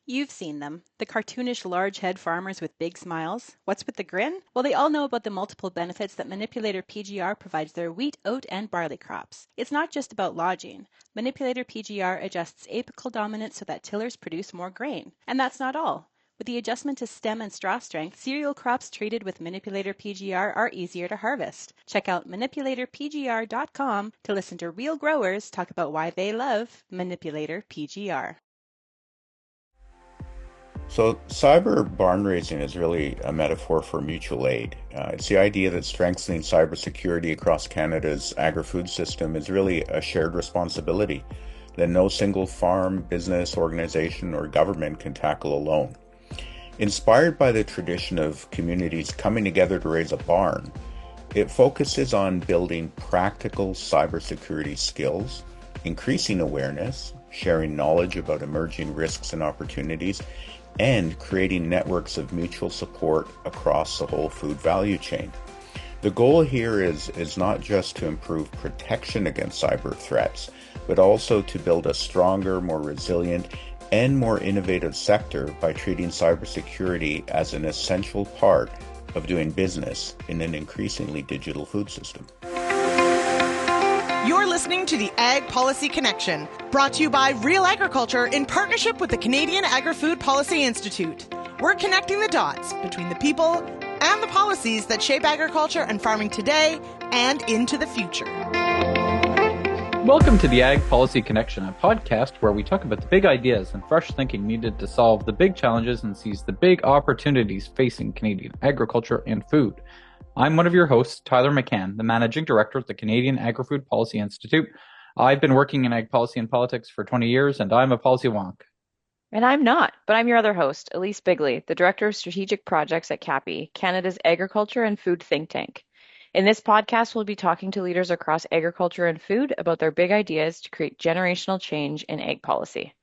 You've seen them, the cartoonish large head farmers with big smiles. What's with the grin? Well, they all know about the multiple benefits that Manipulator PGR provides their wheat, oat, and barley crops. It's not just about lodging. Manipulator PGR adjusts apical dominance so that tillers produce more grain. And that's not all. With the adjustment to stem and straw strength, cereal crops treated with Manipulator PGR are easier to harvest. Check out manipulatorpgr.com to listen to real growers talk about why they love Manipulator PGR. So, cyber barn raising is really a metaphor for mutual aid. It's the idea that strengthening cybersecurity across Canada's agri-food system is really a shared responsibility that no single farm, business, organization, or government can tackle alone. Inspired by the tradition of communities coming together to raise a barn, it focuses on building practical cybersecurity skills, increasing awareness, sharing knowledge about emerging risks and opportunities, and creating networks of mutual support across the whole food value chain. The goal here is not just to improve protection against cyber threats, but also to build a stronger, more resilient, and more innovative sector by treating cybersecurity as an essential part of doing business in an increasingly digital food system. You're listening to the Ag Policy Connection, brought to you by Real Agriculture in partnership with the Canadian Agri-Food Policy Institute. We're connecting the dots between the people and the policies that shape agriculture and farming today and into the future. Welcome to the Ag Policy Connection, a podcast where we talk about the big ideas and fresh thinking needed to solve the big challenges and seize the big opportunities facing Canadian agriculture and food. I'm one of your hosts, Tyler McCann, the Managing Director of the Canadian Agri-Food Policy Institute. I've been working in ag policy and politics for 20 years, and I'm a policy wonk. And I'm not, but I'm your other host, Elise Bigley, the Director of Strategic Projects at CAPI, Canada's agriculture and food think tank. In this podcast, we'll be talking to leaders across agriculture and food about their big ideas to create generational change in ag policy.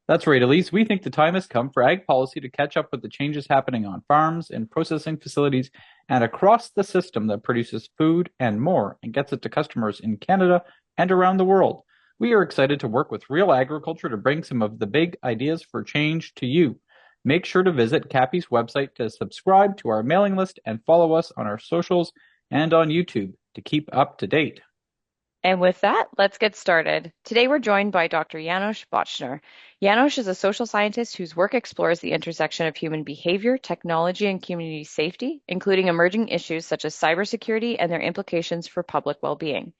That's right, Elise. We think the time has come for ag policy to catch up with the changes happening on farms, in processing facilities, and across the system that produces food and more and gets it to customers in Canada and around the world. We are excited to work with Real Agriculture to bring some of the big ideas for change to you. Make sure to visit CAPI's website to subscribe to our mailing list and follow us on our socials and on YouTube to keep up to date. And with that, let's get started. Today we're joined by Dr. Janos Botschner. Janos is a social scientist whose work explores the intersection of human behavior, technology, and community safety, including emerging issues such as cybersecurity and their implications for public well-being.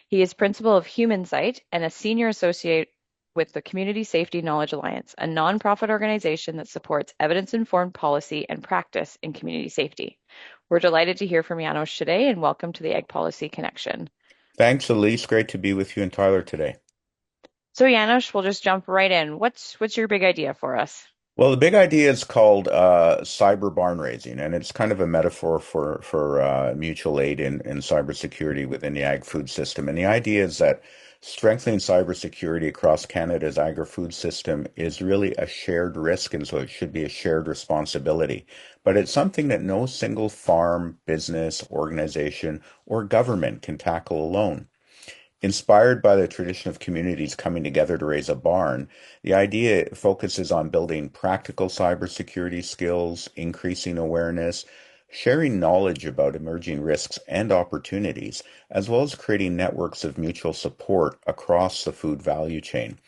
He is principal of HumInsight and a senior associate with the Community Safety Knowledge Alliance, a nonprofit organization that supports evidence-informed policy and practice in community safety. We're delighted to hear from Janos today, and welcome to the Ag Policy Connection. Thanks, Elise. Great to be with you and Tyler today. So Janos, we'll just jump right in. What's your big idea for us? Well, the big idea is called cyber barn raising, and it's kind of a metaphor for mutual aid in cybersecurity within the ag food system. And the idea is that strengthening cybersecurity across Canada's agri-food system is really a shared risk, and so it should be a shared responsibility. But it's something that no single farm, business, organization, or government can tackle alone. Inspired by the tradition of communities coming together to raise a barn, the idea focuses on building practical cybersecurity skills, increasing awareness, sharing knowledge about emerging risks and opportunities, as well as creating networks of mutual support across the food value chain.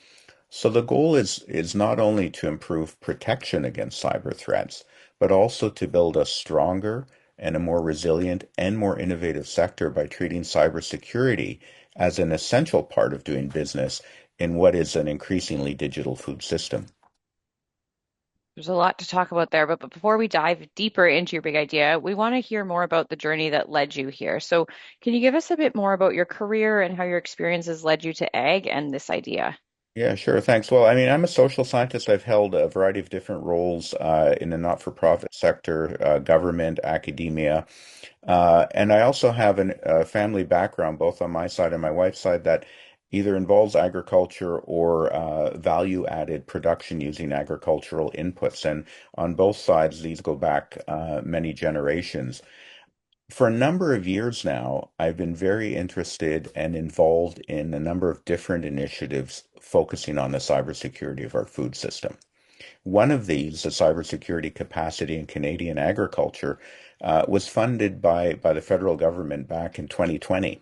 So the goal is not only to improve protection against cyber threats, but also to build a stronger and a more resilient and more innovative sector by treating cybersecurity as an essential part of doing business in what is an increasingly digital food system. There's a lot to talk about there, but before we dive deeper into your big idea, we want to hear more about the journey that led you here. So can you give us a bit more about your career and how your experiences led you to ag and this idea? Yeah, sure. Thanks. Well, I mean, I'm a social scientist. I've held a variety of different roles in the not-for-profit sector, government, academia, and I also have a family background, both on my side and my wife's side, that either involves agriculture or value-added production using agricultural inputs. And on both sides, these go back many generations. For a number of years now, I've been very interested and involved in a number of different initiatives focusing on the cybersecurity of our food system. One of these, the cybersecurity capacity in Canadian agriculture, was funded by the federal government back in 2020.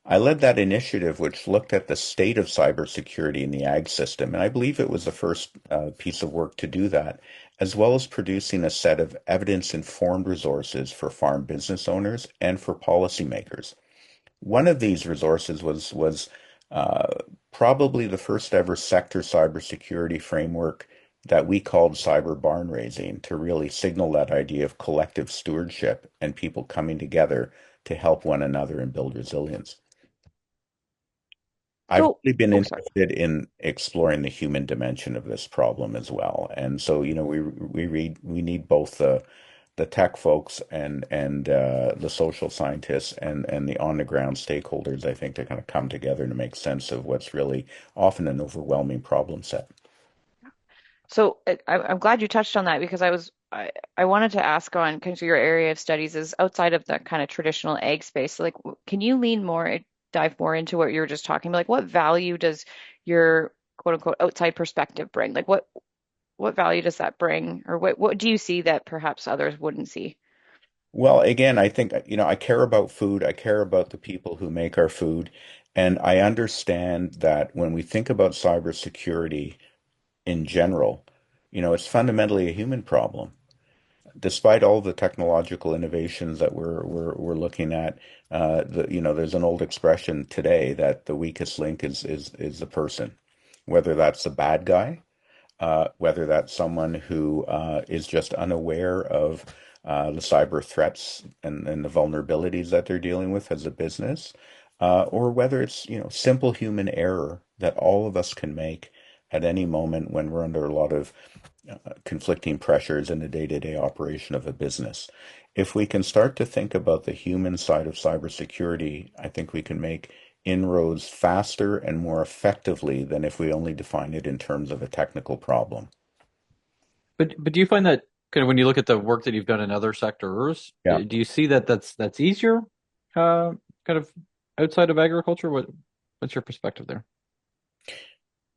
I led that initiative, which looked at the state of cybersecurity in the ag system, and I believe it was the first piece of work to do that, as well as producing a set of evidence-informed resources for farm business owners and for policymakers. One of these resources was uh, probably the first ever sector cybersecurity framework that we called cyber barn raising to really signal that idea of collective stewardship and people coming together to help one another and build resilience. I've So, really been oh, sorry. interested in exploring the human dimension of this problem as well. And so, we need both the tech folks and the social scientists and the on the ground stakeholders, I think, to kind of come together to make sense of what's really often an overwhelming problem set. So I'm glad you touched on that because I wanted to ask on kind of your area of studies is outside of the kind of traditional egg space. So, like, can you dive more into what you were just talking about? Like, what value does your quote unquote outside perspective bring? Like, what value does that bring, or what do you see that perhaps others wouldn't see? Well, again, I think, I care about food. I care about the people who make our food. And I understand that when we think about cybersecurity in general, it's fundamentally a human problem. Despite all the technological innovations that we're looking at, there's an old expression today that the weakest link is the person, whether that's a bad guy, whether that's someone who is just unaware of the cyber threats and the vulnerabilities that they're dealing with as a business, or whether it's, simple human error that all of us can make at any moment when we're under a lot of conflicting pressures in the day-to-day operation of a business. If we can start to think about the human side of cybersecurity, I think we can make inroads faster and more effectively than if we only define it in terms of a technical problem. But do you find that kind of when you look at the work that you've done in other sectors, Yeah, do you see that that's easier, kind of outside of agriculture? What's your perspective there?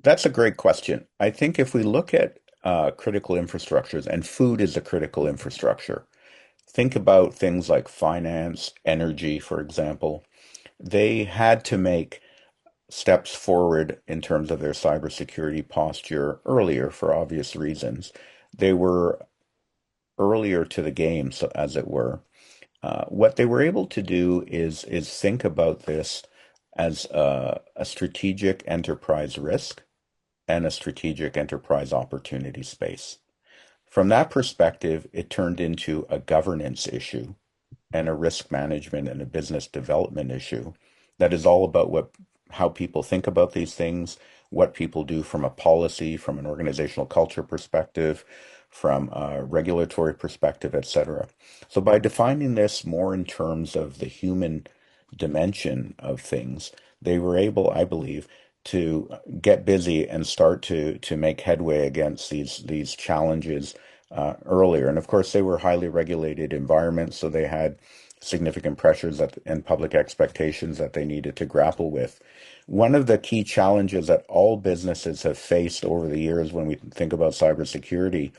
that's a great question. I think if we look at critical infrastructures, and food is a critical infrastructure, think about things like finance, energy, for example. They had to make steps forward in terms of their cybersecurity posture earlier for obvious reasons. They were earlier to the game, so as it were. What they were able to do is think about this as a strategic enterprise risk and a strategic enterprise opportunity space. From that perspective, it turned into a governance issue and a risk management and a business development issue that is all about how people think about these things, what people do from a policy, from an organizational culture perspective, from a regulatory perspective, etc. So by defining this more in terms of the human dimension of things, they were able, I believe, to get busy and start to make headway against these challenges earlier. And of course, they were highly regulated environments, so they had significant pressures and public expectations that they needed to grapple with. One of the key challenges that all businesses have faced over the years when we think about cybersecurity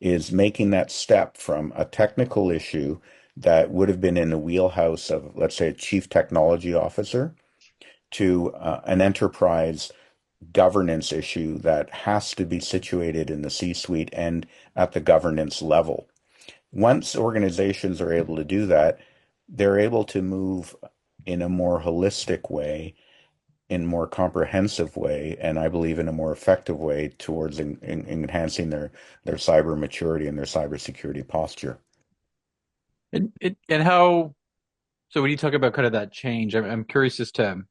is making that step from a technical issue that would have been in the wheelhouse of, let's say, a chief technology officer to an enterprise governance issue that has to be situated in the C-suite and at the governance level. Once organizations are able to do that, they're able to move in a more holistic way, in a more comprehensive way, and I believe in a more effective way towards enhancing their cyber maturity and their cybersecurity posture. And how, so when you talk about kind of that change, I'm curious as to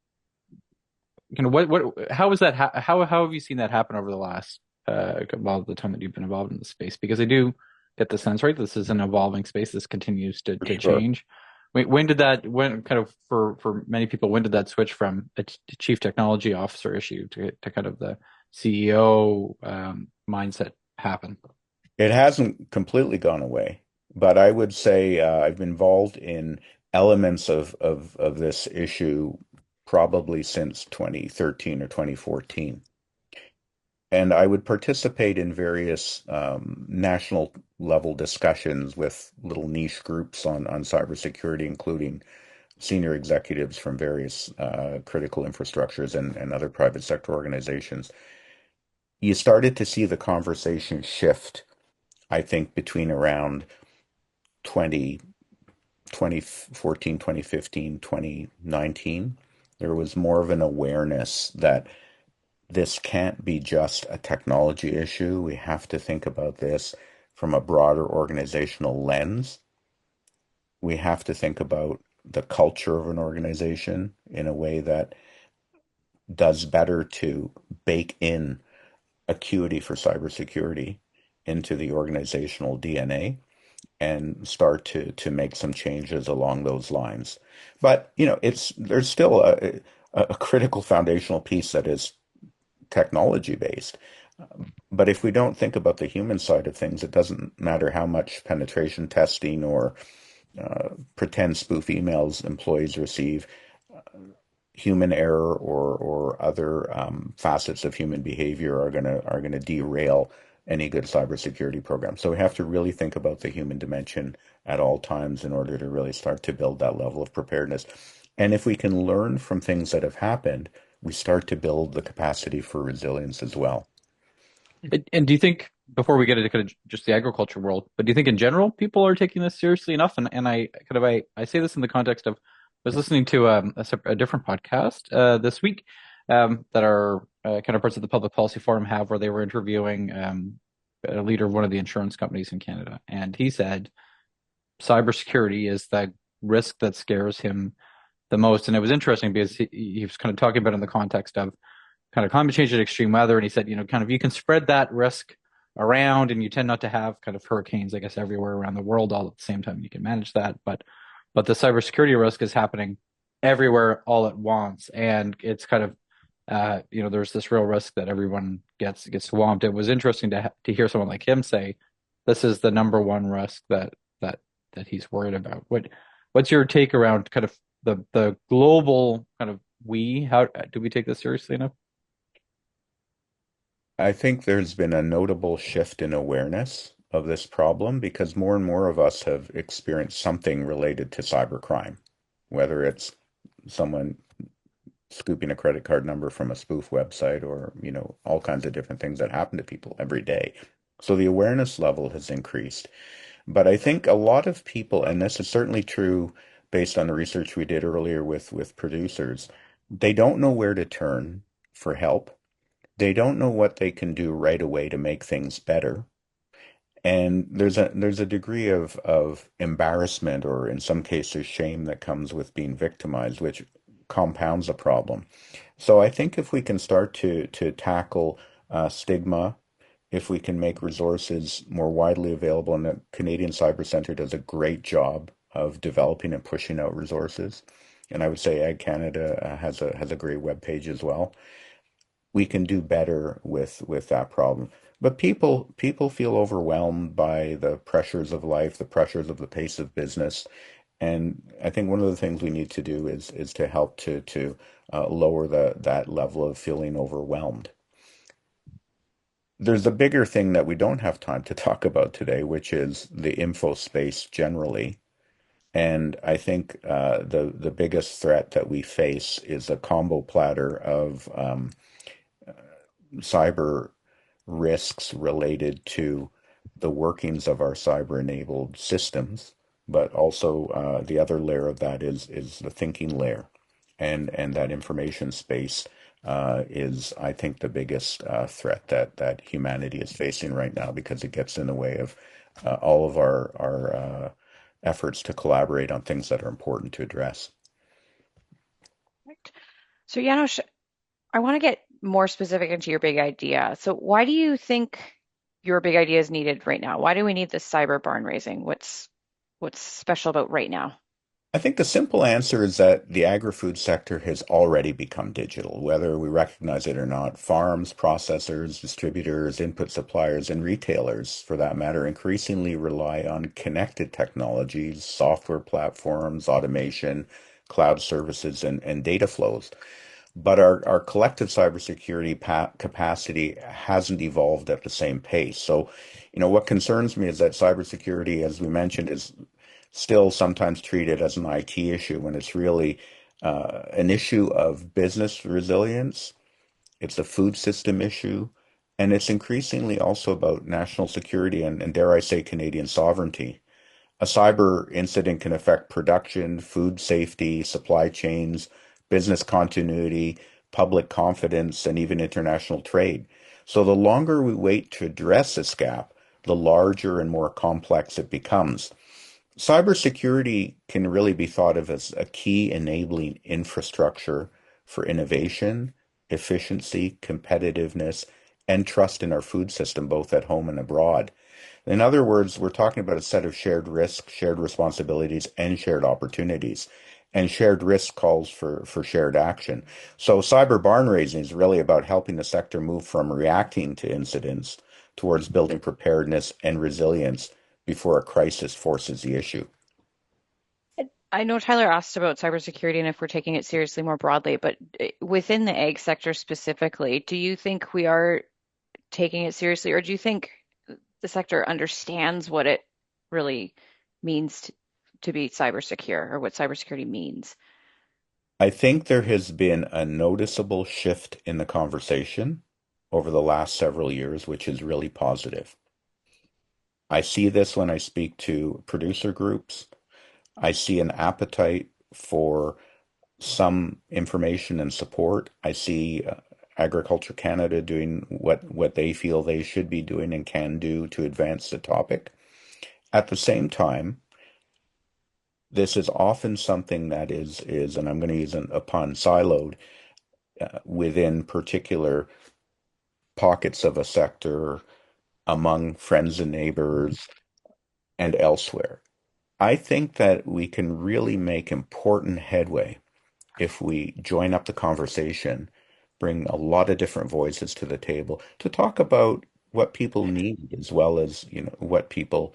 kind of how is that, how have you seen that happen over the last, well, the time that you've been involved in the space? Because I do get the sense, right, this is an evolving space. This continues For to sure. change. When kind of for many people, when did that switch from a chief technology officer issue to kind of the CEO mindset happen? It hasn't completely gone away, but I would say I've been involved in elements of this issue probably since 2013 or 2014. And I would participate in various national level discussions with little niche groups on cybersecurity, including senior executives from various critical infrastructures and other private sector organizations. You started to see the conversation shift, I think, between around 20, 2014, 2015, 2019. There was more of an awareness that this can't be just a technology issue. We have to think about this from a broader organizational lens. We have to think about the culture of an organization in a way that does better to bake in acuity for cybersecurity into the organizational DNA and start to make some changes along those lines. But it's there's still a critical foundational piece that is technology based. But if we don't think about the human side of things, it doesn't matter how much penetration testing or pretend spoof emails employees receive. Human error or other facets of human behavior are gonna derail any good cybersecurity program. So we have to really think about the human dimension at all times in order to really start to build that level of preparedness. And if we can learn from things that have happened, we start to build the capacity for resilience as well. And do you think, before we get into kind of just the agriculture world, but do you think in general people are taking this seriously enough? And I say this in the context of, I was listening to a different podcast this week that our counterparts at the Public Policy Forum have, where they were interviewing a leader of one of the insurance companies in Canada, and he said cybersecurity is the risk that scares him the most. And it was interesting because he was kind of talking about it in the context of kind of climate change and extreme weather. And he said, kind of you can spread that risk around, and you tend not to have kind of hurricanes, I guess, everywhere around the world all at the same time. You can manage that, but the cybersecurity risk is happening everywhere all at once, and it's kind of there's this real risk that everyone gets swamped. It was interesting to hear someone like him say this is the number one risk that he's worried about. What's your take around kind of the global kind of how do we take this seriously enough? I think there's been a notable shift in awareness of this problem because more and more of us have experienced something related to cybercrime, whether it's someone scooping a credit card number from a spoof website or, all kinds of different things that happen to people every day. So the awareness level has increased. But I think a lot of people, and this is certainly true based on the research we did earlier with producers, they don't know where to turn for help. They don't know what they can do right away to make things better. And there's a degree of embarrassment or in some cases shame that comes with being victimized, which compounds the problem. So I think if we can start to tackle stigma, if we can make resources more widely available, and the Canadian Cyber Centre does a great job of developing and pushing out resources, and I would say Ag Canada has a great web page as well. We can do better with that problem. But people feel overwhelmed by the pressures of life, the pressures of the pace of business, and I think one of the things we need to do is to help to lower that level of feeling overwhelmed. There's a bigger thing that we don't have time to talk about today, which is the info space generally. And I think the biggest threat that we face is a combo platter of cyber risks related to the workings of our cyber-enabled systems, but also the other layer of that is the thinking layer, and that information space is, I think, the biggest threat that humanity is facing right now because it gets in the way of all of our efforts to collaborate on things that are important to address. Right. So Janos, I want to get more specific into your big idea. So why do you think your big idea is needed right now? Why do we need this cyber barn raising? What's special about right now? I think the simple answer is that the agri-food sector has already become digital, whether we recognize it or not. Farms, processors, distributors, input suppliers, and retailers, for that matter, increasingly rely on connected technologies, software platforms, automation, cloud services, and data flows. but our collective cybersecurity capacity hasn't evolved at the same pace. So, what concerns me is that cybersecurity, as we mentioned, is still sometimes treated as an IT issue when it's really an issue of business resilience. It's a food system issue, and it's increasingly also about national security and dare I say, Canadian sovereignty. A cyber incident can affect production, food safety, supply chains, business continuity, public confidence, and even international trade. So the longer we wait to address this gap, the larger and more complex it becomes. Cybersecurity can really be thought of as a key enabling infrastructure for innovation, efficiency, competitiveness, and trust in our food system, both at home and abroad. In other words, we're talking about a set of shared risks, shared responsibilities, and shared opportunities. And shared risk calls for shared action. So cyber barn raising is really about helping the sector move from reacting to incidents towards building preparedness and resilience before a crisis forces the issue. I know Tyler asked about cybersecurity and if we're taking it seriously more broadly, but within the ag sector specifically, do you think we are taking it seriously, or do you think the sector understands what it really means to be cyber secure or what cybersecurity means? I think there has been a noticeable shift in the conversation over the last several years, which is really positive. I see this when I speak to producer groups. I see an appetite for some information and support. I see Agriculture Canada doing what they feel they should be doing and can do to advance the topic. At the same time, this is often something that is, and I'm going to use a pun, siloed within particular pockets of a sector, among friends and neighbors, and elsewhere. I think that we can really make important headway if we join up the conversation, bring a lot of different voices to the table to talk about what people need as well as, what people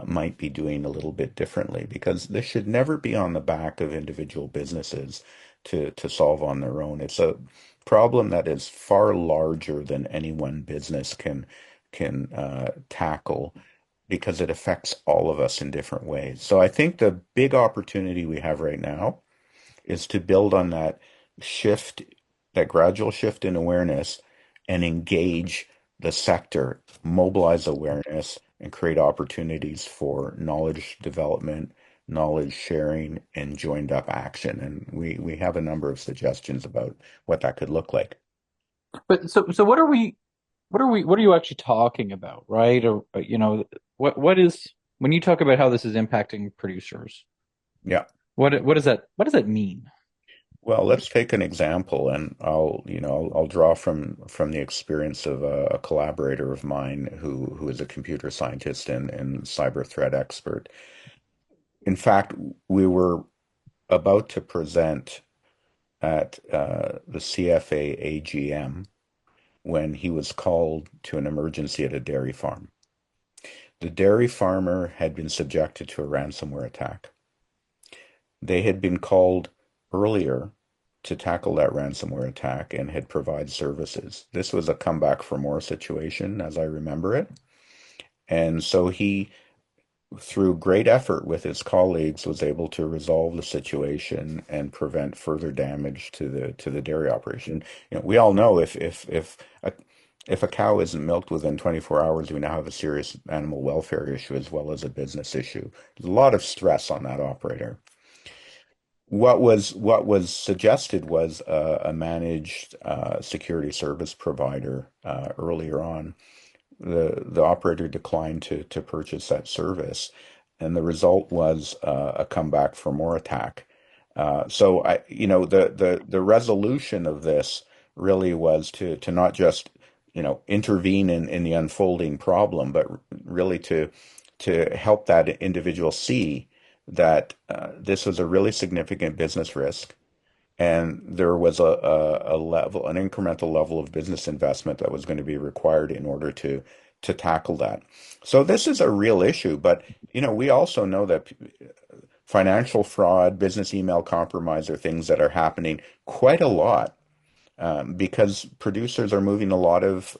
might be doing a little bit differently, because this should never be on the back of individual businesses to solve on their own. It's a problem that is far larger than any one business can tackle because it affects all of us in different ways. So I think the big opportunity we have right now is to build on that shift, that gradual shift in awareness, and engage the sector, mobilize awareness, and create opportunities for knowledge development, knowledge sharing, and joined up action. And we have a number of suggestions about what that could look like. But so what are you actually talking about, right? Or what is when you talk about how this is impacting producers, Yeah. what does that mean? Well, let's take an example, and I'll draw from the experience of a collaborator of mine who is a computer scientist and cyber threat expert. In fact, we were about to present at the CFA AGM when he was called to an emergency at a dairy farm. The dairy farmer had been subjected to a ransomware attack. They had been called earlier to tackle that ransomware attack and had provided services. This was a comeback for more situation, as I remember it. And so he, through great effort with his colleagues, was able to resolve the situation and prevent further damage to the dairy operation. We all know if a cow isn't milked within 24 hours, we now have a serious animal welfare issue as well as a business issue. There's a lot of stress on that operator. What was suggested was a managed security service provider earlier on. The operator declined to purchase that service, and the result was a comeback for more attack. So the resolution of this really was to not just intervene in the unfolding problem, but really to help that individual see that this was a really significant business risk, and there was an incremental level of business investment that was going to be required in order to tackle that. So this is a real issue, but we also know that financial fraud, business email compromise are things that are happening quite a lot. because producers are moving a lot of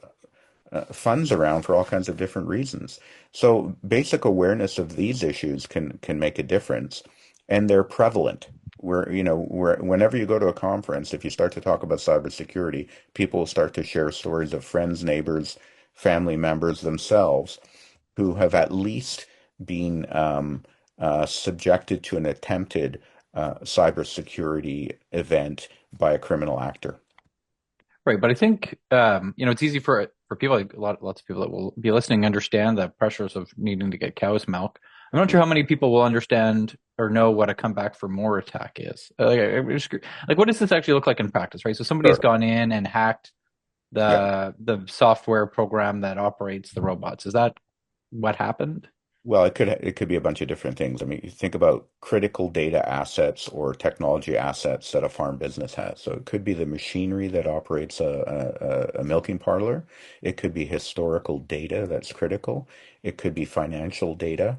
funds around for all kinds of different reasons. So basic awareness of these issues can make a difference, and they're prevalent. Whenever you go to a conference, if you start to talk about cybersecurity, people will start to share stories of friends, neighbors, family members themselves who have at least been subjected to an attempted cybersecurity event by a criminal actor. Right, but I think it's easy for people like lots of people that will be listening understand the pressures of needing to get cow's milk. I'm not sure how many people will understand or know what a comeback for more attack is. Like, what does this actually look like in practice, right? So somebody's Sure. gone in and hacked Yeah. the software program that operates the robots. Is that what happened? Well, it could be a bunch of different things. I mean, you think about critical data assets or technology assets that a farm business has. So it could be the machinery that operates a milking parlor. It could be historical data that's critical. It could be financial data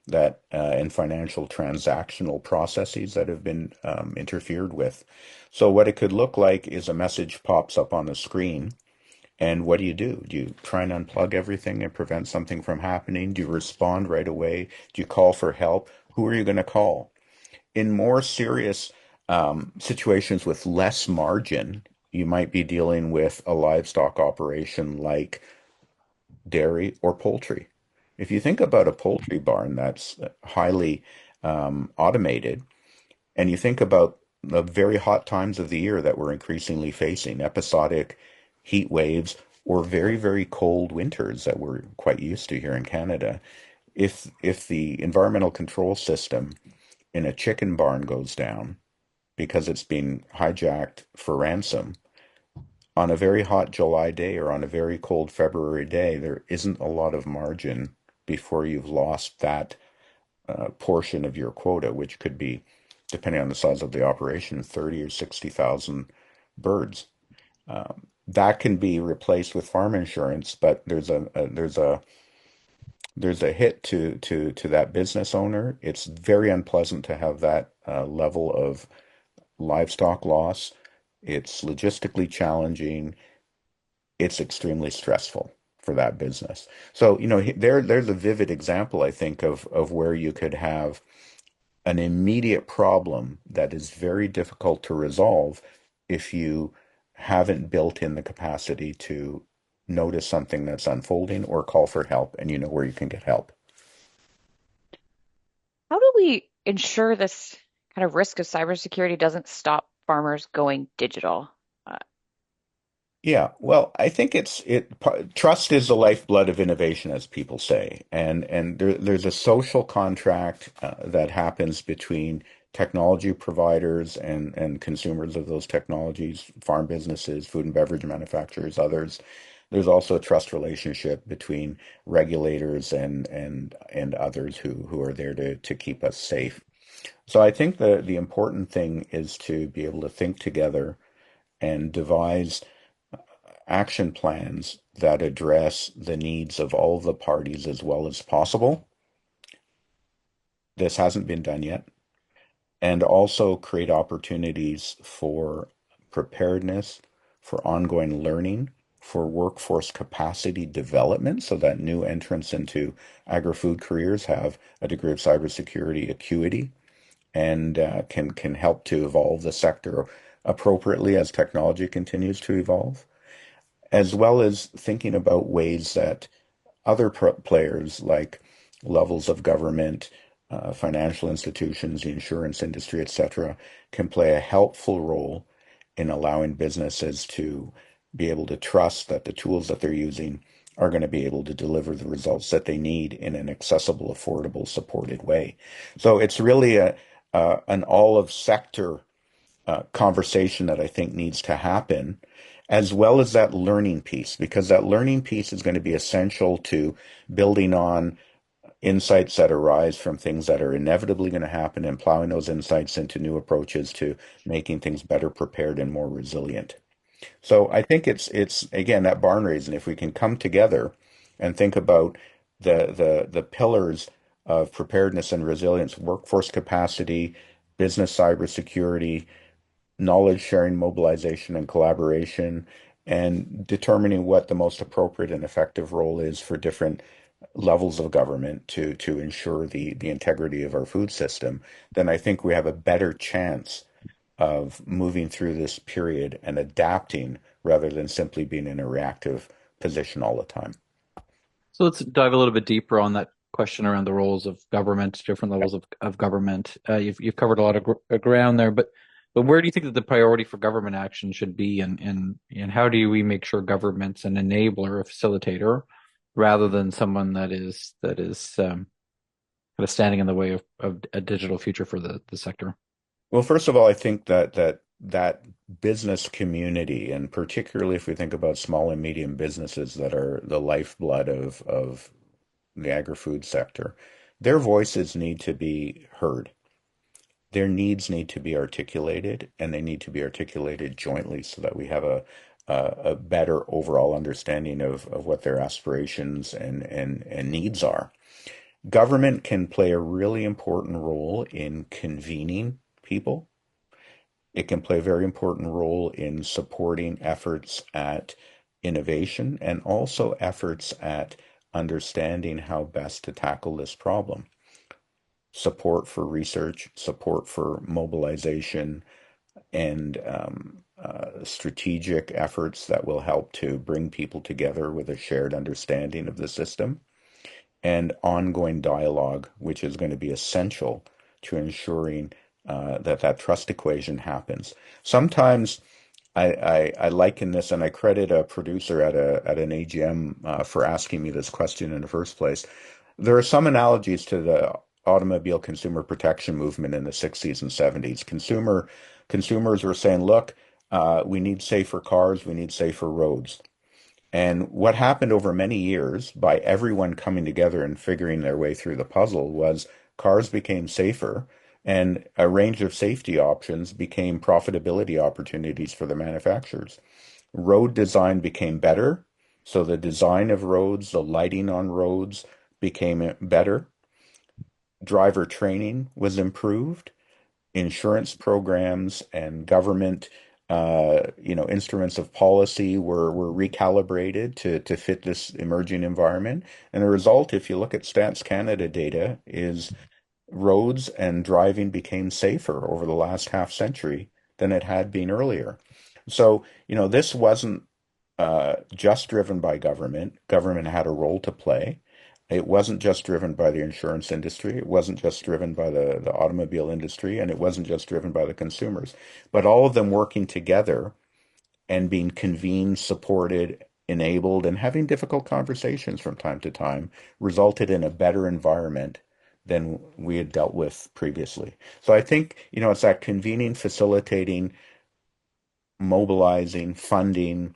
that and financial transactional processes that have been interfered with. So what it could look like is a message pops up on the screen, and what do you do? Do you try and unplug everything and prevent something from happening? Do you respond right away? Do you call for help? Who are you going to call? In more serious situations with less margin, you might be dealing with a livestock operation like dairy or poultry. If you think about a poultry barn that's highly automated, and you think about the very hot times of the year that we're increasingly facing, episodic heat waves or very, very cold winters that we're quite used to here in Canada. If the environmental control system in a chicken barn goes down because it's been hijacked for ransom on a very hot July day or on a very cold February day, there isn't a lot of margin before you've lost that portion of your quota, which could be, depending on the size of the operation, 30 or 60,000 birds. That can be replaced with farm insurance, but there's a hit to that business owner. It's very unpleasant to have that level of livestock loss. It's logistically challenging. It's extremely stressful for that business. So, there's a vivid example, I think, of where you could have an immediate problem that is very difficult to resolve if you haven't built in the capacity to notice something that's unfolding or call for help and you know where you can get help. How do we ensure this kind of risk of cybersecurity doesn't stop farmers going digital? Uh, Yeah, well, I think trust is the lifeblood of innovation, as people say, and there's a social contract that happens between technology providers and consumers of those technologies, farm businesses, food and beverage manufacturers, others. There's also a trust relationship between regulators and others who are there to keep us safe. So I think the important thing is to be able to think together and devise action plans that address the needs of all of the parties as well as possible. This hasn't been done yet. And also create opportunities for preparedness, for ongoing learning, for workforce capacity development so that new entrants into agri-food careers have a degree of cybersecurity acuity and can help to evolve the sector appropriately as technology continues to evolve, as well as thinking about ways that other players like levels of government, financial institutions, the insurance industry, etc., can play a helpful role in allowing businesses to be able to trust that the tools that they're using are going to be able to deliver the results that they need in an accessible, affordable, supported way. So it's really an all of sector conversation that I think needs to happen, as well as that learning piece, because that learning piece is going to be essential to building on insights that arise from things that are inevitably going to happen and plowing those insights into new approaches to making things better prepared and more resilient. So I think it's again that barn raising. If we can come together and think about the pillars of preparedness and resilience, workforce capacity, business cybersecurity, knowledge sharing, mobilization, and collaboration, and determining what the most appropriate and effective role is for different levels of government to ensure the integrity of our food system, then I think we have a better chance of moving through this period and adapting rather than simply being in a reactive position all the time. So let's dive a little bit deeper on that question around the roles of government, different levels of government. You've covered a lot of ground there, but where do you think that the priority for government action should be, and how do we make sure government's an enabler, a facilitator, rather than someone that is kind of standing in the way of a digital future for the sector? Well, first of all, I think that business community, and particularly if we think about small and medium businesses that are the lifeblood of the agri-food sector, their voices need to be heard. Their needs need to be articulated, and they need to be articulated jointly so that we have a better overall understanding of what their aspirations and needs are. Government can play a really important role in convening people. It can play a very important role in supporting efforts at innovation and also efforts at understanding how best to tackle this problem. Support for research, support for mobilization, and strategic efforts that will help to bring people together with a shared understanding of the system, and ongoing dialogue, which is going to be essential to ensuring that trust equation happens. Sometimes I liken this, and I credit a producer at an AGM for asking me this question in the first place. There are some analogies to the automobile consumer protection movement in the 60s and 70s. Consumers were saying, look, we need safer cars, we need safer roads. And what happened over many years by everyone coming together and figuring their way through the puzzle was cars became safer and a range of safety options became profitability opportunities for the manufacturers. Road design became better. So the design of roads, the lighting on roads became better. Driver training was improved. Insurance programs and government instruments of policy were recalibrated to fit this emerging environment. And the result, if you look at Stats Canada data, is roads and driving became safer over the last half century than it had been earlier. So, this wasn't just driven by government. Government had a role to play. It wasn't just driven by the insurance industry. It wasn't just driven by the automobile industry, and it wasn't just driven by the consumers. But all of them working together and being convened, supported, enabled, and having difficult conversations from time to time resulted in a better environment than we had dealt with previously. So I think, it's that convening, facilitating, mobilizing, funding,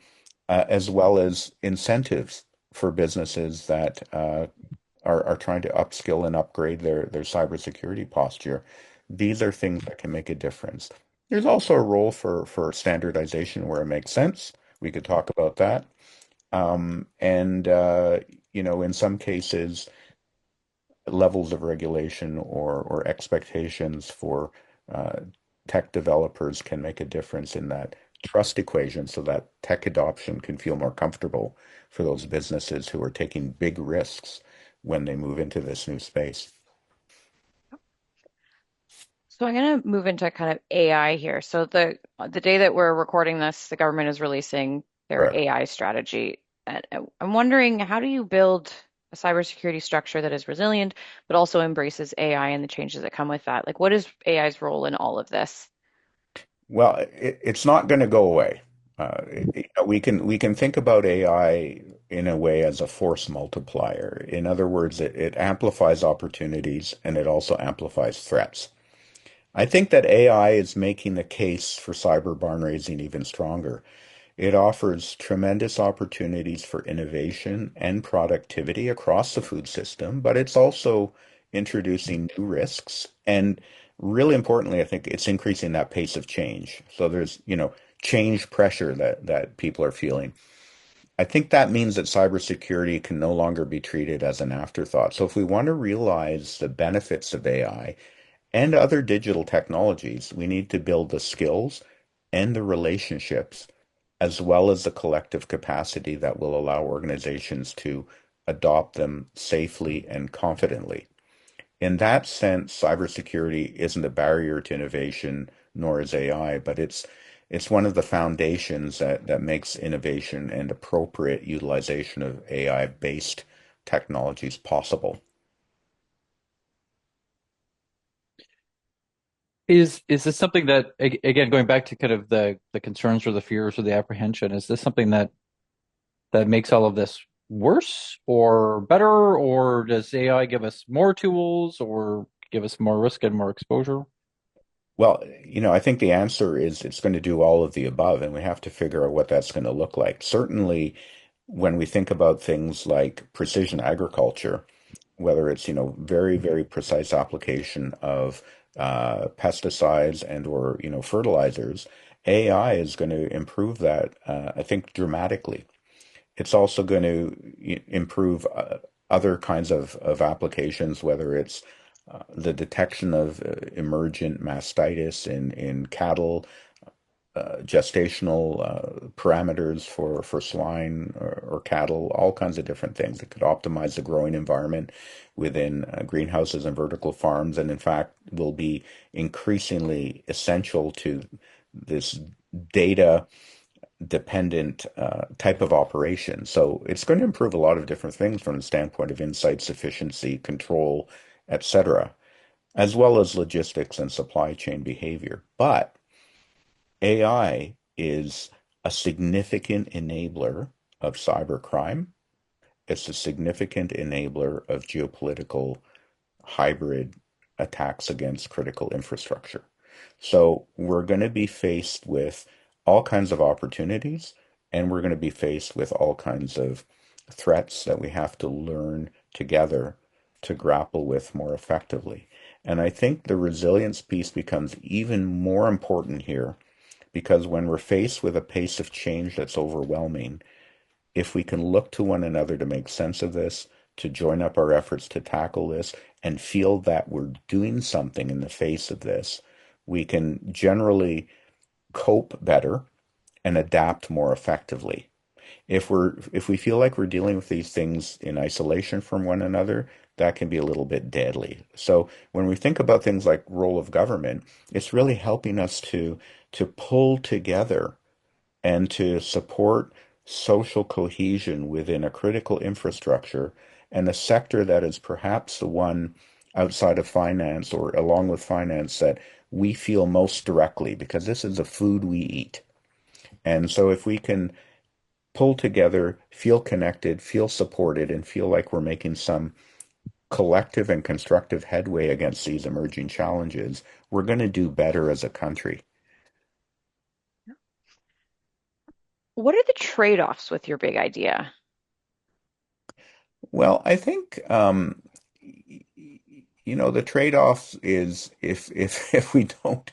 as well as incentives for businesses that are trying to upskill and upgrade their cybersecurity posture. These are things that can make a difference. There's also a role for standardization where it makes sense. We could talk about that. And in some cases, levels of regulation or expectations for uh, tech developers can make a difference in that trust equation so that tech adoption can feel more comfortable for those businesses who are taking big risks when they move into this new space. So I'm going to move into kind of AI here. So the day that we're recording this, the government is releasing their Correct. AI strategy. And I'm wondering, how do you build a cybersecurity structure that is resilient, but also embraces AI and the changes that come with that? Like, what is AI's role in all of this? Well, it's not going to go away. We can think about AI in a way as a force multiplier. In other words, it amplifies opportunities and it also amplifies threats. I think that AI is making the case for cyber barn raising even stronger. It offers tremendous opportunities for innovation and productivity across the food system, but it's also introducing new risks. And really importantly, I think it's increasing that pace of change. So there's, change pressure that people are feeling. I think that means that cybersecurity can no longer be treated as an afterthought. So if we want to realize the benefits of AI and other digital technologies, we need to build the skills and the relationships, as well as the collective capacity that will allow organizations to adopt them safely and confidently. In that sense, cybersecurity isn't a barrier to innovation, nor is AI, but it's one of the foundations that makes innovation and appropriate utilization of AI-based technologies possible. Is this something that, again, going back to kind of the concerns or the fears or the apprehension, is this something that makes all of this worse or better, or does AI give us more tools or give us more risk and more exposure? Well, I think the answer is it's going to do all of the above, and we have to figure out what that's going to look like. Certainly, when we think about things like precision agriculture, whether it's, very, very precise application of pesticides and or, fertilizers, AI is going to improve that, I think, dramatically. It's also going to improve other kinds of applications, whether it's the detection of emergent mastitis in cattle, gestational parameters for swine or cattle, all kinds of different things that could optimize the growing environment within greenhouses and vertical farms, and in fact will be increasingly essential to this data dependent type of operation. So it's going to improve a lot of different things from the standpoint of insights, efficiency, control, etc., as well as logistics and supply chain behavior. But AI is a significant enabler of cybercrime. It's a significant enabler of geopolitical hybrid attacks against critical infrastructure. So we're going to be faced with all kinds of opportunities, and we're going to be faced with all kinds of threats that we have to learn together to grapple with more effectively. And I think the resilience piece becomes even more important here because when we're faced with a pace of change that's overwhelming, if we can look to one another to make sense of this, to join up our efforts to tackle this, and feel that we're doing something in the face of this, we can generally cope better and adapt more effectively. If we feel like we're dealing with these things in isolation from one another, that can be a little bit deadly. So when we think about things like role of government, it's really helping us to pull together and to support social cohesion within a critical infrastructure and a sector that is perhaps the one outside of finance or along with finance that we feel most directly because this is the food we eat. And so if we can pull together, feel connected, feel supported, and feel like we're making some collective and constructive headway against these emerging challenges, we're going to do better as a country. What are the trade-offs with your big idea? Well, I think the trade-off is if we don't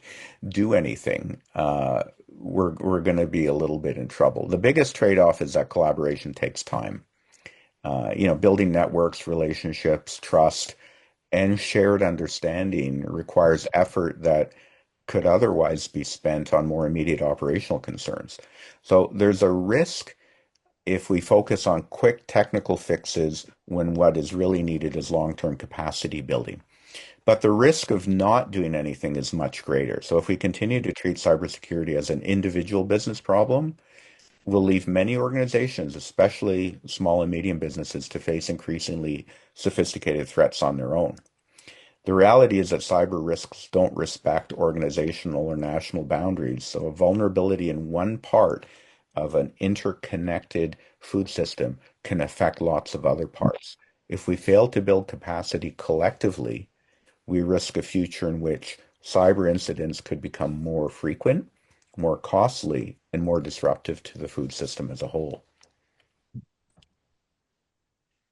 do anything, we're going to be a little bit in trouble. The biggest trade-off is that collaboration takes time. Building networks, relationships, trust, and shared understanding requires effort that could otherwise be spent on more immediate operational concerns. So there's a risk if we focus on quick technical fixes when what is really needed is long-term capacity building. But the risk of not doing anything is much greater. So if we continue to treat cybersecurity as an individual business problem, we'll leave many organizations, especially small and medium businesses, to face increasingly sophisticated threats on their own. The reality is that cyber risks don't respect organizational or national boundaries. So a vulnerability in one part of an interconnected food system can affect lots of other parts. If we fail to build capacity collectively, we risk a future in which cyber incidents could become more frequent, more costly, and more disruptive to the food system as a whole.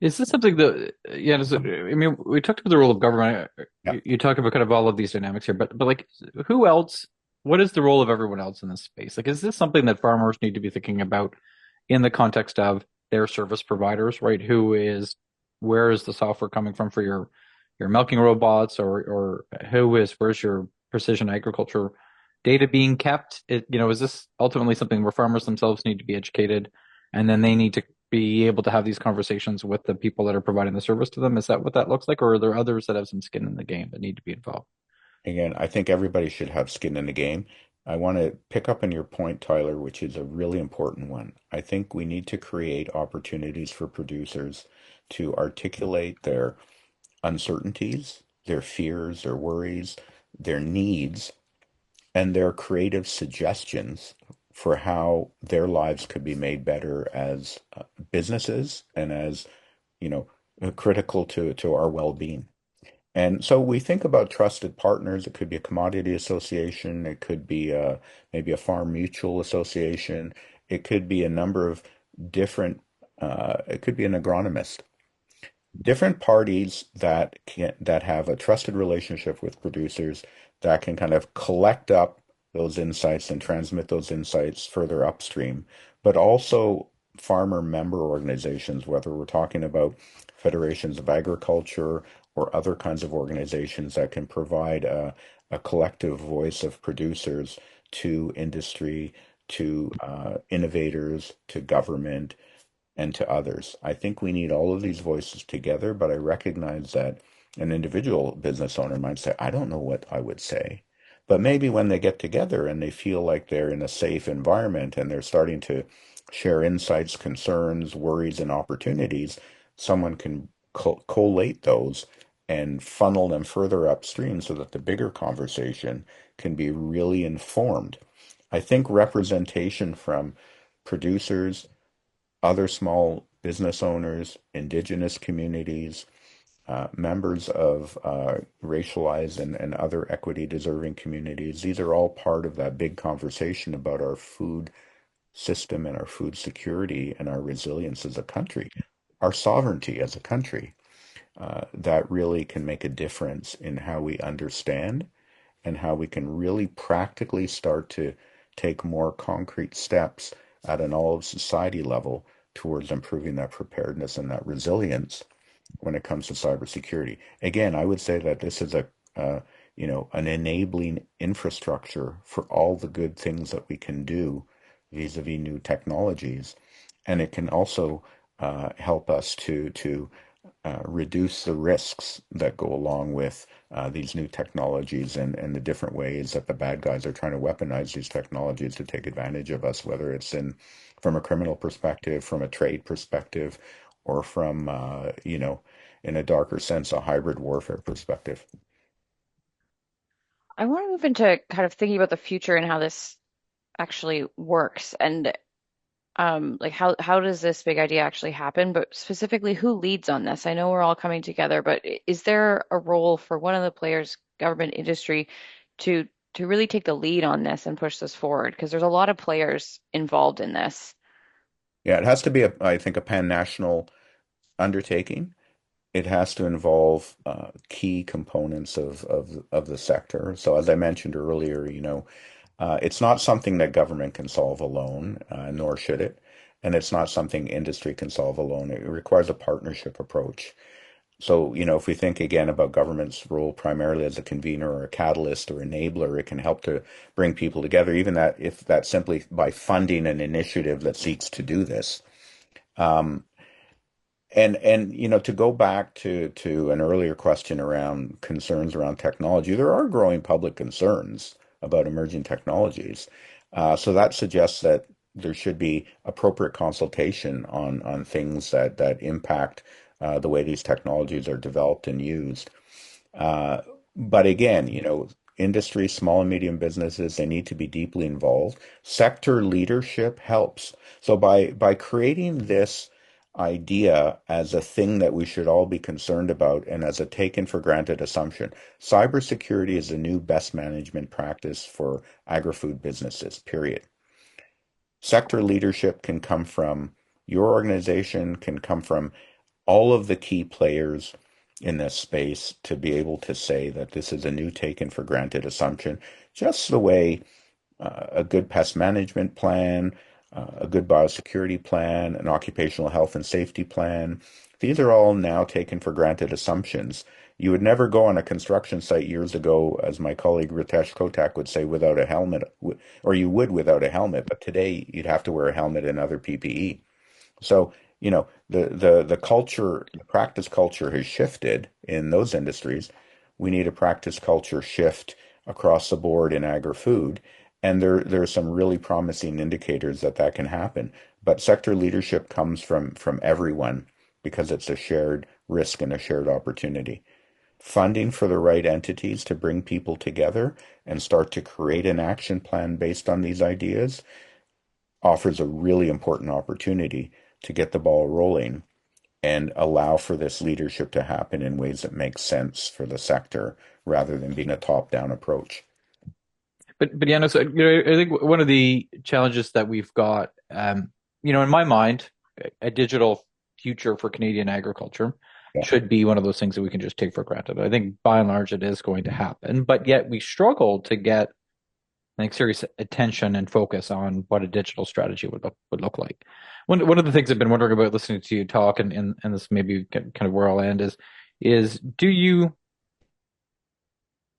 Is this something that, yeah, I mean, we talked about the role of government. Yeah. You talked about kind of all of these dynamics here, but like, who else? What is the role of everyone else in this space? Like, is this something that farmers need to be thinking about in the context of their service providers, right? Where is the software coming from for your milking robots, or where's your precision agriculture data being kept? Is this ultimately something where farmers themselves need to be educated and then they need to be able to have these conversations with the people that are providing the service to them? Is that what that looks like, or are there others that have some skin in the game that need to be involved? Again, I think everybody should have skin in the game. I want to pick up on your point, Tyler, which is a really important one. I think we need to create opportunities for producers to articulate their uncertainties, their fears, their worries, their needs, and their creative suggestions for how their lives could be made better as businesses and as, you know, critical to our well-being. And so we think about trusted partners. It could be a commodity association. It could be maybe a farm mutual association. It could be a number of different, it could be an agronomist. Different parties that have a trusted relationship with producers that can kind of collect up those insights and transmit those insights further upstream, but also farmer member organizations, whether we're talking about federations of agriculture or other kinds of organizations that can provide a collective voice of producers to industry, to innovators, to government, and to others. I think we need all of these voices together, but I recognize that an individual business owner might say, I don't know what I would say. But maybe when they get together and they feel like they're in a safe environment and they're starting to share insights, concerns, worries, and opportunities, someone can collate those and funnel them further upstream so that the bigger conversation can be really informed. I think representation from producers, other small business owners, indigenous communities, members of racialized and other equity deserving communities. These are all part of that big conversation about our food system and our food security and our resilience as a country, our sovereignty as a country. That really can make a difference in how we understand and how we can really practically start to take more concrete steps at an all of society level towards improving that preparedness and that resilience when it comes to cybersecurity. Again, I would say that this is an enabling infrastructure for all the good things that we can do vis-a-vis new technologies, and it can also help us to reduce the risks that go along with these new technologies and the different ways that the bad guys are trying to weaponize these technologies to take advantage of us, whether it's in from a criminal perspective, from a trade perspective, or from in a darker sense, a hybrid warfare perspective. I want to move into kind of thinking about the future and how this actually works and like how does this big idea actually happen? But specifically, who leads on this? I know we're all coming together, but is there a role for one of the players, government, industry, to to really take the lead on this and push this forward? Because there's a lot of players involved in this. Yeah, it has to be I think, a pan-national undertaking. It has to involve key components of the sector. So as I mentioned earlier, it's not something that government can solve alone, nor should it. And it's not something industry can solve alone. It requires a partnership approach. So, if we think again about government's role primarily as a convener or a catalyst or enabler, it can help to bring people together, even that if that's simply by funding an initiative that seeks to do this. Um, and to go back to an earlier question around concerns around technology, there are growing public concerns about emerging technologies. So that suggests that there should be appropriate consultation on things that impact the way these technologies are developed and used. Uh, but again, industry, small and medium businesses, they need to be deeply involved. Sector leadership helps. So by creating this idea as a thing that we should all be concerned about and as a taken for granted assumption, cybersecurity is the new best management practice for agri-food businesses, period. Sector leadership can come from your organization, can come from all of the key players in this space to be able to say that this is a new taken for granted assumption, just the way a good pest management plan, a good biosecurity plan, an occupational health and safety plan, These are all now taken for granted assumptions. You would never go on a construction site years ago, as my colleague Ritesh Kotak would say, without a helmet, or you would without a helmet, but today you'd have to wear a helmet and other PPE. So, the culture, the practice culture has shifted in those industries. We need a practice culture shift across the board in agri-food, and there are some really promising indicators that that can happen. But sector leadership comes from everyone because it's a shared risk and a shared opportunity. Funding for the right entities to bring people together and start to create an action plan based on these ideas offers a really important opportunity to get the ball rolling and allow for this leadership to happen in ways that make sense for the sector rather than being a top-down approach. But yeah, no, so, I think one of the challenges that we've got, in my mind, a digital future for Canadian agriculture Yeah. should be one of those things that we can just take for granted. I think by and large it is going to happen, but yet we struggle to get, I think, serious attention and focus on what a digital strategy would look like. One of the things I've been wondering about listening to you talk, and this may be kind of where I'll end is do you,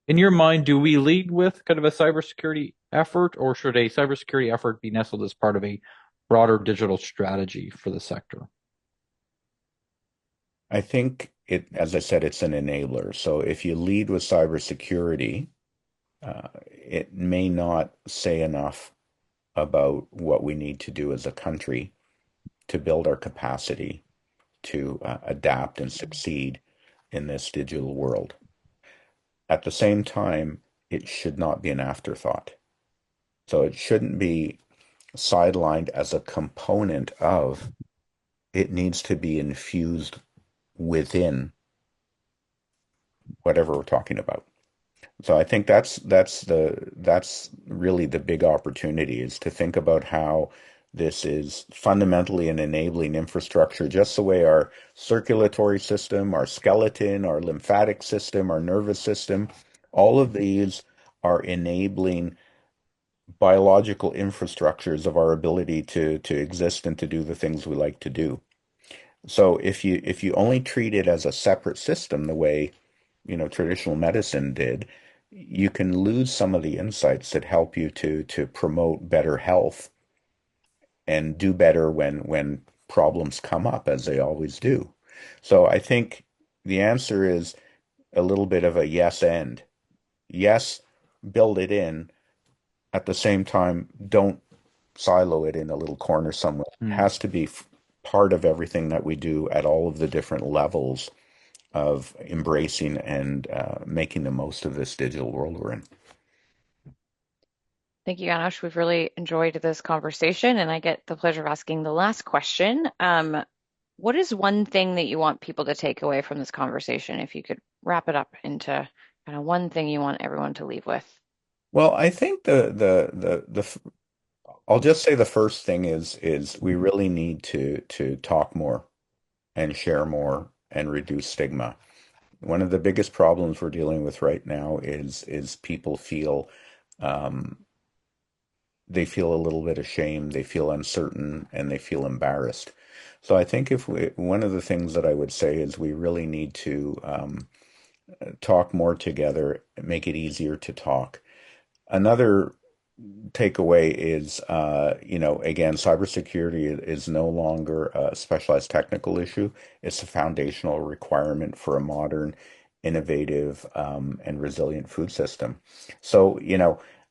in your mind, do we lead with kind of a cybersecurity effort, or should a cybersecurity effort be nestled as part of a broader digital strategy for the sector? I think as I said, it's an enabler. So if you lead with cybersecurity, it may not say enough about what we need to do as a country to build our capacity to adapt and succeed in this digital world. At the same time, it should not be an afterthought. So it shouldn't be sidelined as a component of, it needs to be infused within whatever we're talking about. So I think that's really the big opportunity, is to think about how this is fundamentally an enabling infrastructure, just the way our circulatory system, our skeleton, our lymphatic system, our nervous system, all of these are enabling biological infrastructures of our ability to exist and to do the things we like to do. So if you only treat it as a separate system, the way traditional medicine did, you can lose some of the insights that help you to promote better health and do better when problems come up, as they always do. So I think the answer is a little bit of a yes and. Yes, build it in. At the same time, don't silo it in a little corner somewhere. It has to be part of everything that we do at all of the different levels of embracing and making the most of this digital world we're in. Thank you, Janos. We've really enjoyed this conversation, and I get the pleasure of asking the last question. What is one thing that you want people to take away from this conversation? If you could wrap it up into kind of one thing you want everyone to leave with. Well, I think I'll just say the first thing is we really need to talk more and share more and reduce stigma. One of the biggest problems we're dealing with right now is people feel they feel a little bit ashamed, they feel uncertain, and they feel embarrassed. So I think one of the things that I would say is we really need to talk more together, make it easier to talk. Another takeaway is, again, cybersecurity is no longer a specialized technical issue. It's a foundational requirement for a modern, innovative, and resilient food system. So,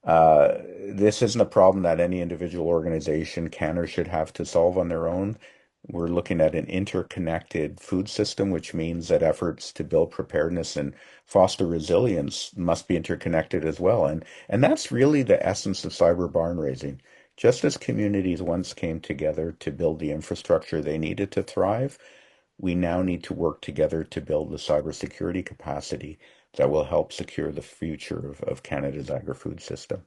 this isn't a problem that any individual organization can or should have to solve on their own. We're looking at an interconnected food system, which means that efforts to build preparedness and foster resilience must be interconnected as well. And that's really the essence of cyber barn raising. Just as communities once came together to build the infrastructure they needed to thrive, we now need to work together to build the cybersecurity capacity that will help secure the future of Canada's agri-food system.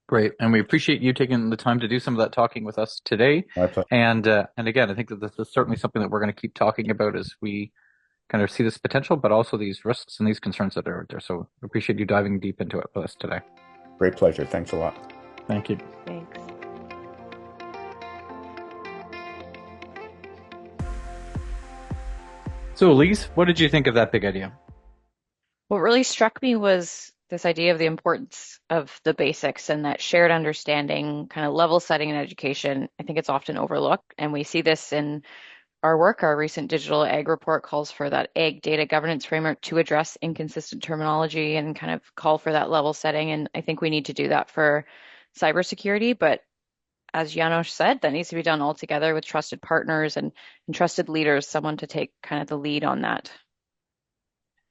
Great, and we appreciate you taking the time to do some of that talking with us today. My pleasure. And again, I think that this is certainly something that we're going to keep talking about as we kind of see this potential, but also these risks and these concerns that are out there. So we appreciate you diving deep into it with us today. Great pleasure. Thanks a lot. Thank you. Thanks. So, Elise, what did you think of that big idea? What really struck me was this idea of the importance of the basics and that shared understanding, kind of level setting in education. I think it's often overlooked, and we see this in our work. Our recent digital ag report calls for that ag data governance framework to address inconsistent terminology and kind of call for that level setting. And I think we need to do that for cybersecurity. But as Janos said, that needs to be done all together with trusted partners and trusted leaders, someone to take kind of the lead on that.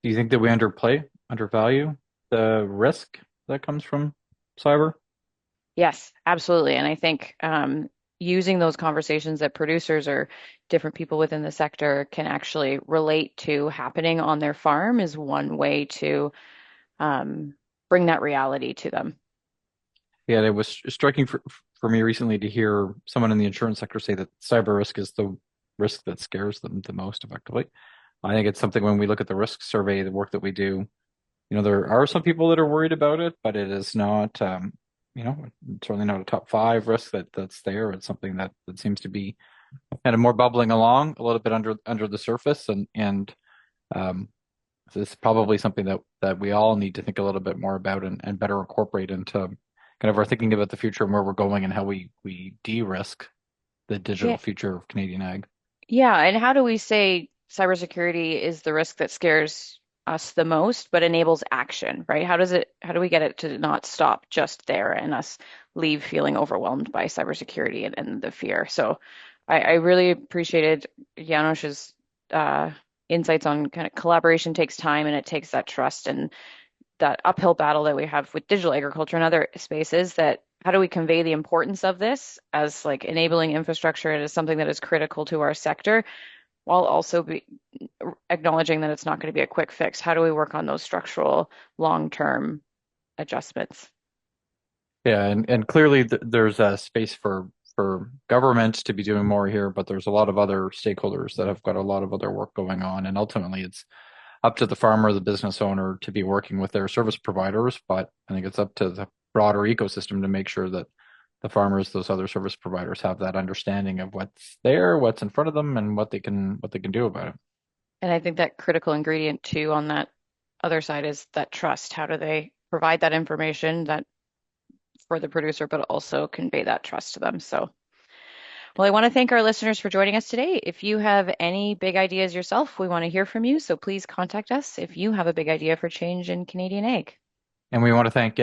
Do you think that we undervalue the risk that comes from cyber? Yes, absolutely. And I think using those conversations that producers or different people within the sector can actually relate to happening on their farm is one way to bring that reality to them. Yeah, it was striking for me recently to hear someone in the insurance sector say that cyber risk is the risk that scares them the most effectively. I think it's something when we look at the risk survey, the work that we do, there are some people that are worried about it, but it is not, certainly not a top 5 risk that's there. It's something that seems to be kind of more bubbling along a little bit under the surface, and it's probably something that we all need to think a little bit more about and better incorporate into kind of our thinking about the future and where we're going and how we de-risk the digital future of Canadian ag. Yeah, and how do we say cybersecurity is the risk that scares us the most, but enables action, right? How do we get it to not stop just there and us leave feeling overwhelmed by cybersecurity and the fear? So I really appreciated Janos's insights on kind of collaboration takes time and it takes that trust and that uphill battle that we have with digital agriculture and other spaces. That how do we convey the importance of this as like enabling infrastructure and as something that is critical to our sector, while also acknowledging that it's not going to be a quick fix? How do we work on those structural long-term adjustments? Yeah, and clearly there's a space for government to be doing more here, but there's a lot of other stakeholders that have got a lot of other work going on, and ultimately it's up to the farmer, the business owner, to be working with their service providers. But I think it's up to the broader ecosystem to make sure that the farmers, those other service providers, have that understanding of what's there, what's in front of them, and what they can do about it. And I think that critical ingredient too on that other side is that trust. How do they provide that information that for the producer, but also convey that trust to them? So, well, I want to thank our listeners for joining us today. If you have any big ideas yourself, we want to hear from you. So please contact us if you have a big idea for change in Canadian ag. And we want to thank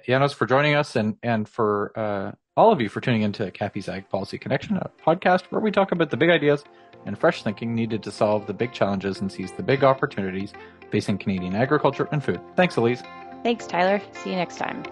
Janos for joining us and for all of you for tuning into CAFE's Ag Policy Connection, a podcast where we talk about the big ideas and fresh thinking needed to solve the big challenges and seize the big opportunities facing Canadian agriculture and food. Thanks, Elise. Thanks, Tyler. See you next time.